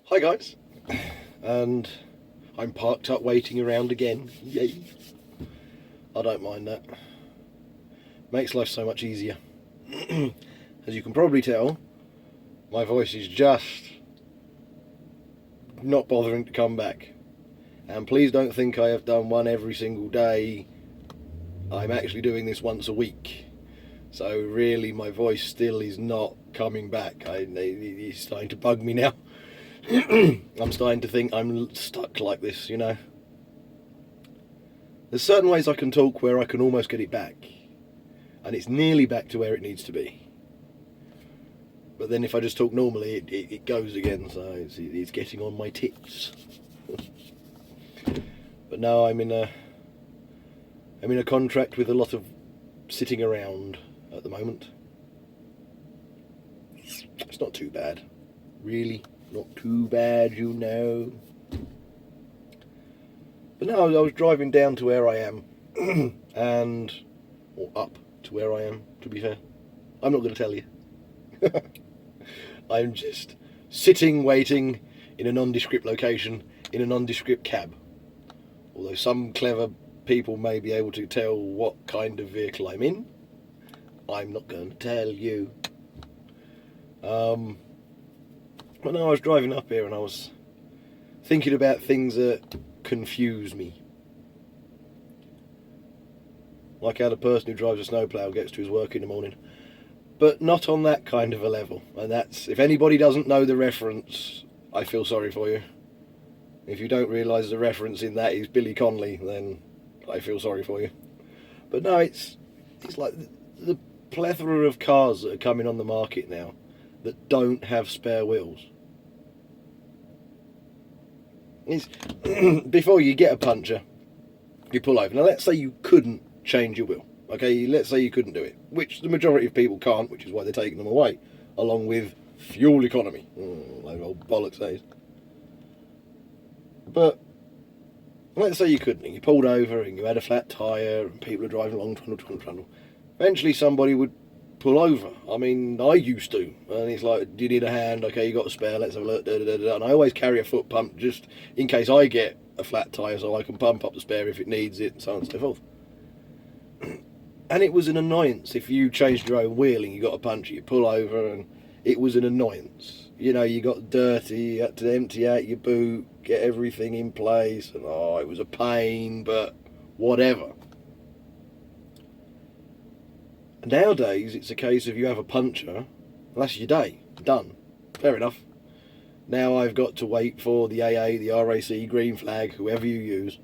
Hi guys, and I'm parked up waiting around again. Yay! I don't mind that. Makes life so much easier. As you can probably tell, my voice is just not bothering to come back. And please don't think I have done one every single day. I'm actually doing this once a week. So really my voice still is not coming back. It's starting to bug me now. I'm starting to think I'm stuck like this, you know. There's certain ways I can talk where I can almost get it back. And it's nearly back to where it needs to be. But then if I just talk normally, it goes again, so it's getting on my tits. But now I'm in a contract with a lot of sitting around at the moment. It's not too bad. Really, not too bad, you know. But now I was driving down to where I am, or up to where I am, to be fair. I'm not going to tell you. I'm just sitting, waiting in a nondescript location, in a nondescript cab. Although some clever people may be able to tell what kind of vehicle I'm in, I'm not going to tell you. But no, I was driving up here and I was thinking about things that confuse me. Like how the person who drives a snowplow gets to his work in the morning. But not on that kind of a level. And that's, if anybody doesn't know the reference, I feel sorry for you. If you don't realise the reference in that is Billy Connolly, then I feel sorry for you. But no, it's like the plethora of cars that are coming on the market now that don't have spare wheels. It's before you get a puncture, you pull over. Now let's say you couldn't change your wheel. Okay, let's say you couldn't do it, which the majority of people can't, which is why they're taking them away, along with fuel economy. Load of old bollocks, that is. But let's say you couldn't, and you pulled over and you had a flat tyre and people are driving along, trundle. Eventually somebody would pull over. I mean, I used to, and it's like, do you need a hand? Okay, you got a spare, let's have a look, and I always carry a foot pump just in case I get a flat tyre so I can pump up the spare if it needs it, and so on and so forth. And it was an annoyance if you changed your own wheel and you got a puncture, you pull over, and it was an annoyance. You know, you got dirty, you had to empty out your boot, get everything in place, and it was a pain, but whatever. Nowadays, it's a case of you have a puncture, that's your day, done. Fair enough. Now I've got to wait for the AA, the RAC, green flag, whoever you use,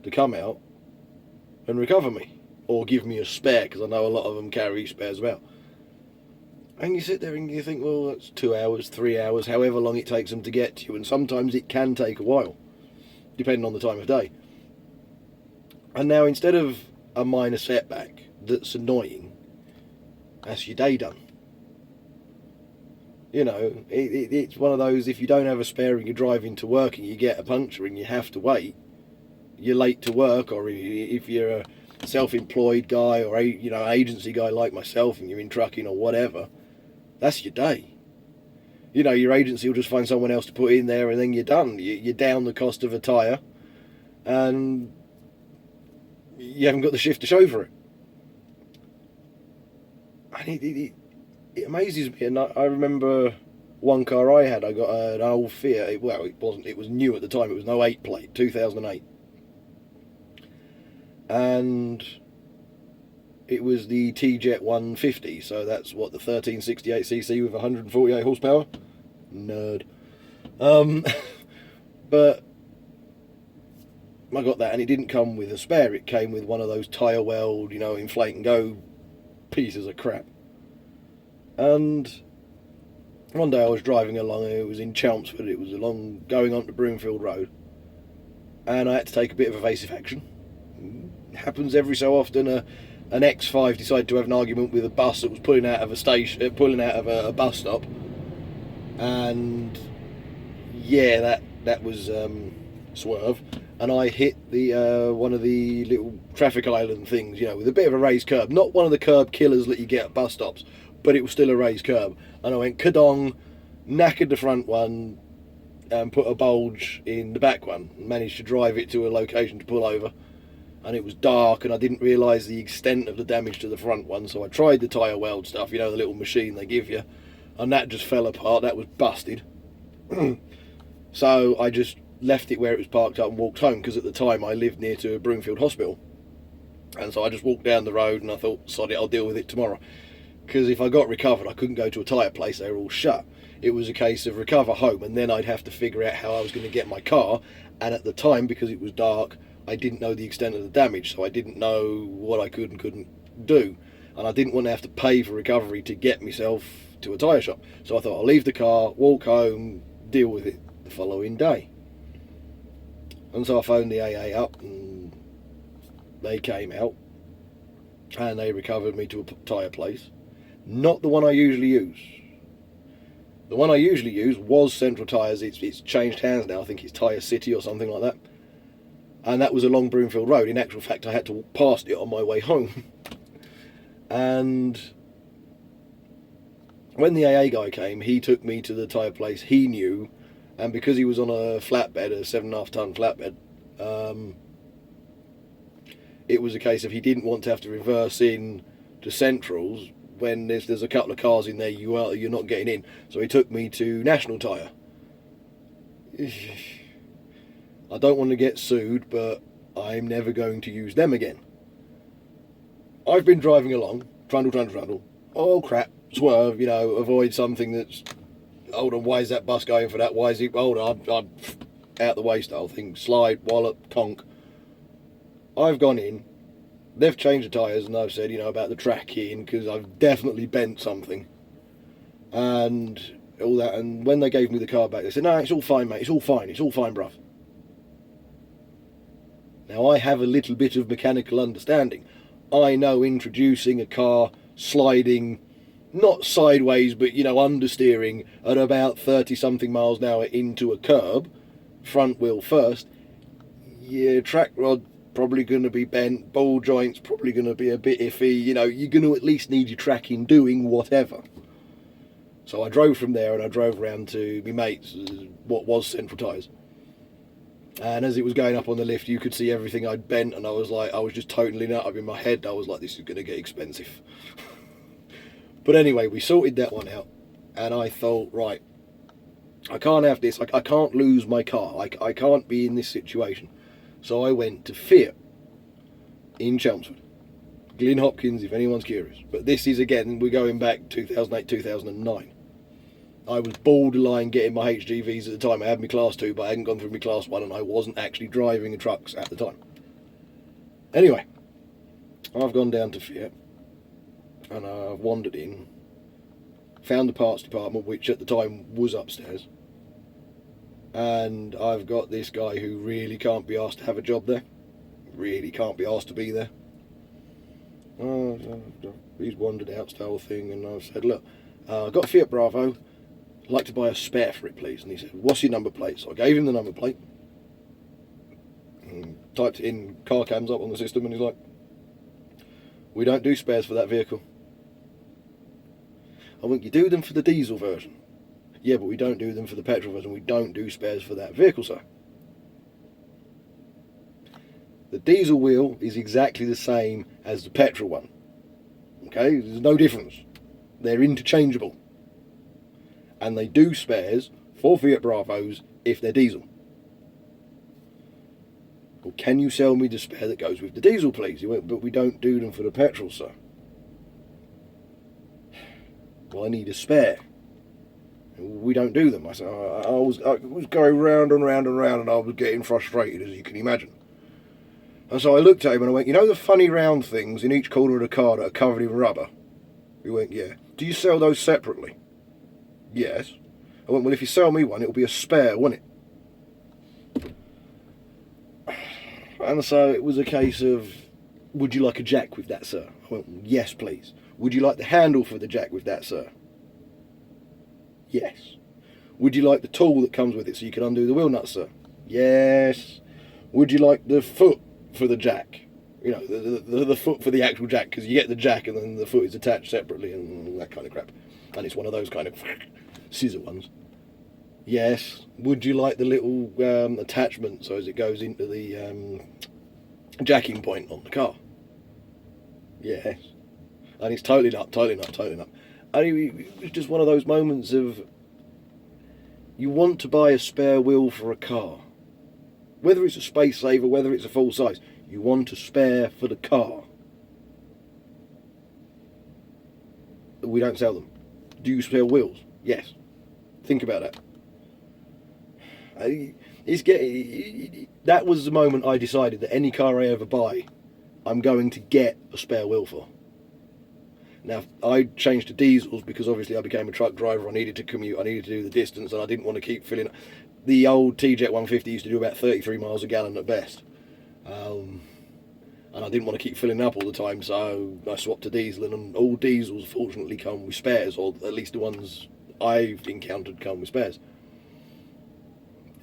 to come out and recover me. Or give me a spare, because I know a lot of them carry spares about. And you sit there and you think, well, that's 2 hours, 3 hours, however long it takes them to get to you. And sometimes it can take a while, depending on the time of day. And now instead of a minor setback that's annoying, that's your day done. You know, it's one of those, if you don't have a spare and you're driving to work and you get a puncture and you have to wait, you're late to work. Or if you're a self-employed guy or agency guy like myself and you're in trucking or whatever, that's your day. You know, your agency will just find someone else to put in there and then you're done. You're down the cost of a tyre and you haven't got the shift to show for it. And it amazes me. And I remember one car I had, I got an old Fiat. It was new at the time, it was an 08 plate, 2008. And it was the T-Jet 150, so that's what, the 1368cc with 148 horsepower? Nerd. But I got that, and it didn't come with a spare, it came with one of those tyre weld, inflate and go pieces of crap. And one day I was driving along, it was in Chelmsford, it was going on to Broomfield Road, and I had to take a bit of evasive action. Happens every so often. An X5 decided to have an argument with a bus that was pulling out of a bus stop, and yeah, that was swerve, and I hit the one of the little traffic island things, with a bit of a raised curb, not one of the curb killers that you get at bus stops, but it was still a raised curb, and I went kadong, knackered the front one, and put a bulge in the back one. Managed to drive it to a location to pull over, and it was dark, and I didn't realise the extent of the damage to the front one, so I tried the tyre weld stuff, you know, the little machine they give you, and that just fell apart. That was busted. So I just left it where it was parked up and walked home, because at the time I lived near to Broomfield Hospital, and so I just walked down the road and I thought, sod it, I'll deal with it tomorrow, because if I got recovered I couldn't go to a tyre place, they were all shut. It was a case of recover home, and then I'd have to figure out how I was going to get my car, and at the time, because it was dark, I didn't know the extent of the damage, so I didn't know what I could and couldn't do, and I didn't want to have to pay for recovery to get myself to a tyre shop. So I thought, I'll leave the car, walk home, deal with it the following day. And so I phoned the AA up, and they came out and they recovered me to a tyre place. Not the one I usually use. The one I usually use was Central Tyres. It's changed hands now. I think it's Tyre City or something like that. And that was along Broomfield Road. In actual fact, I had to walk past it on my way home. And when the AA guy came, he took me to the tyre place he knew, and because he was on a flatbed, a 7.5 ton flatbed, it was a case of he didn't want to have to reverse in to Centrals when there's a couple of cars in there you're not getting in. So he took me to National Tyre. I don't want to get sued, but I'm never going to use them again. I've been driving along, trundle, oh crap, swerve, you know, avoid something that's, hold on, why is that bus going for that, why is he, hold on, I'm out the way style thing, slide, wallop, tonk. I've gone in, they've changed the tyres, and I've said, you know, about the tracking, because I've definitely bent something, and all that, and when they gave me the car back, they said, no, it's all fine, mate, it's all fine, bruv. Now, I have a little bit of mechanical understanding. I know introducing a car sliding, not sideways, but, you know, understeering at about 30 something miles an hour into a curb, front wheel first, your track rod probably going to be bent, ball joints probably going to be a bit iffy, you know, you're going to at least need your tracking doing whatever. So I drove from there, and I drove around to my mate's, what was Central Tyres. And as it was going up on the lift, you could see everything I'd bent, and I was just totally nut up in my head. I was like, this is going to get expensive. But anyway, we sorted that one out, and I thought, right, I can't have this. I can't lose my car. I can't be in this situation. So I went to Fiat in Chelmsford. Glyn Hopkins, if anyone's curious. But this is, again, we're going back 2008, 2009. I was borderline getting my HGVs at the time. I had my Class 2, but I hadn't gone through my Class 1, and I wasn't actually driving the trucks at the time. Anyway, I've gone down to Fiat, and I've wandered in, found the parts department, which at the time was upstairs, and I've got this guy who really can't be asked to have a job there, really can't be asked to be there. He's wandered out, style thing, and I've said, look, I've got a Fiat Bravo, I'd like to buy a spare for it, please. And he said, what's your number plate? So I gave him the number plate, and typed it in, car cams up on the system, and he's like, we don't do spares for that vehicle. I went, you do them for the diesel version? Yeah, but we don't do them for the petrol version. We don't do spares for that vehicle, sir. The diesel wheel is exactly the same as the petrol one. Okay, there's no difference. They're interchangeable. And they do spares for Fiat Bravos if they're diesel. Well, can you sell me the spare that goes with the diesel, please? He went, but we don't do them for the petrol, sir. Well, I need a spare. We don't do them. I said, I was going round and round and round, and I was getting frustrated, as you can imagine. And so I looked at him and I went, you know the funny round things in each corner of the car that are covered in rubber? He went, yeah. Do you sell those separately? Yes. I went, well, if you sell me one, it'll be a spare, won't it? And so it was a case of, would you like a jack with that, sir? I went, yes, please. Would you like the handle for the jack with that, sir? Yes. Would you like the tool that comes with it so you can undo the wheel nuts, sir? Yes. Would you like the foot for the jack? You know, the foot for the actual jack, because you get the jack and then the foot is attached separately and that kind of crap. And it's one of those kind of scissor ones. Yes. Would you like the little attachment so as it goes into the jacking point on the car? Yes. And it's totally not. And it was just one of those moments of, you want to buy a spare wheel for a car. Whether it's a space saver, whether it's a full size, you want a spare for the car. We don't sell them. Do you sell wheels? Yes. Think about that. That was the moment I decided that any car I ever buy, I'm going to get a spare wheel for. Now, I changed to diesels because obviously I became a truck driver. I needed to commute, I needed to do the distance, and I didn't want to keep filling. The old T-Jet 150 used to do about 33 miles a gallon at best. And I didn't want to keep filling up all the time, so I swapped to diesel, and all diesels fortunately come with spares, or at least the ones I've encountered come with spares.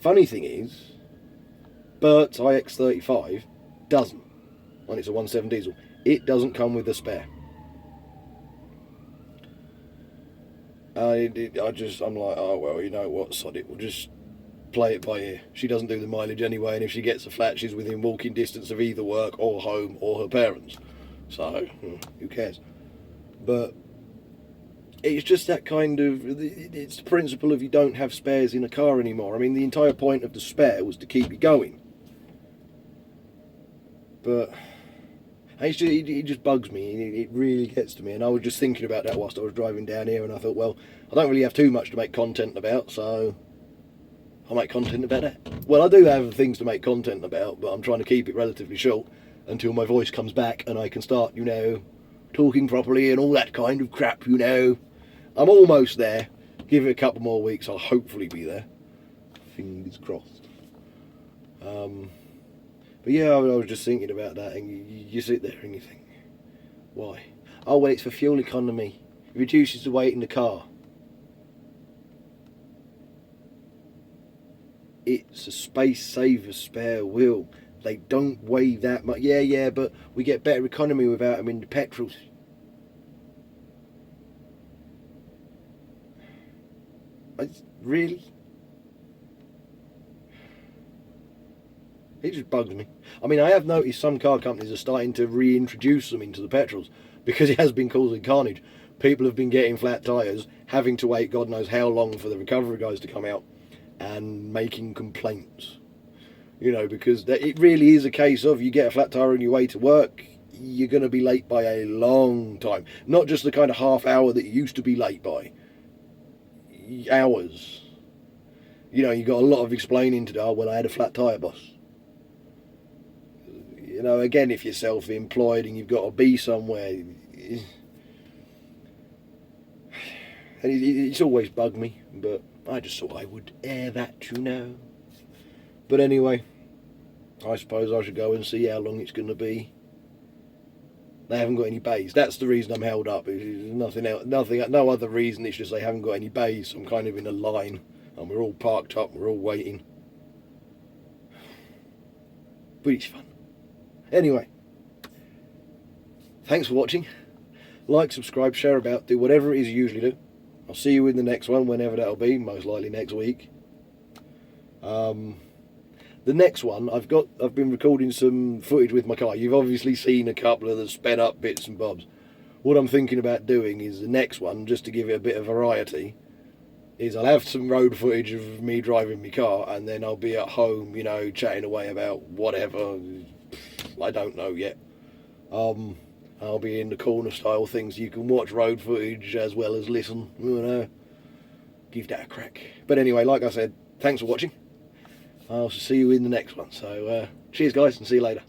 Funny thing is, Bert's iX35 doesn't, and it's a 1.7 diesel. It doesn't come with a spare. I'm like, oh well, you know what, sod it, we'll just play it by ear. She doesn't do the mileage anyway, and if she gets a flat, she's within walking distance of either work or home or her parents. So, who cares? But it's just that kind of, it's the principle of you don't have spares in a car anymore. I mean, the entire point of the spare was to keep you going. But it just bugs me. It really gets to me. And I was just thinking about that whilst I was driving down here, and I thought, well, I don't really have too much to make content about, so I'll make content about that. Well, I do have things to make content about, but I'm trying to keep it relatively short until my voice comes back and I can start, talking properly and all that kind of crap, I'm almost there. Give it a couple more weeks, I'll hopefully be there. Fingers crossed. But yeah, I was just thinking about that, and you sit there and you think, why? Oh, well, it's for fuel economy. It reduces the weight in the car. It's a space saver spare wheel. They don't weigh that much. Yeah, but we get better economy without them in the petrols. Really? It just bugs me. I mean, I have noticed some car companies are starting to reintroduce them into the petrols because it has been causing carnage. People have been getting flat tyres, having to wait God knows how long for the recovery guys to come out, and making complaints. Because it really is a case of, you get a flat tyre on your way to work, you're going to be late by a long time. Not just the kind of half hour that you used to be late by. Hours. You got a lot of explaining to do. Oh, well, I had a flat tyre, boss. Again, if you're self-employed and you've got to be somewhere, and it's always bugged me, but I just thought I would air that, But anyway, I suppose I should go and see how long it's going to be. They haven't got any bays. That's the reason I'm held up. It's nothing else, no other reason. It's just they haven't got any bays. So I'm kind of in a line, and we're all parked up. We're all waiting. But it's fun. Anyway, thanks for watching. Like, subscribe, share about, do whatever it is you usually do. I'll see you in the next one, whenever that'll be. Most likely next week. The next one, I've been recording some footage with my car. You've obviously seen a couple of the sped up bits and bobs. What I'm thinking about doing is the next one, just to give it a bit of variety, is I'll have some road footage of me driving my car, and then I'll be at home, chatting away about whatever. I don't know yet. I'll be in the corner style things. You can watch road footage as well as listen. Give that a crack. But anyway, like I said, thanks for watching. I'll see you in the next one. So cheers guys, and see you later.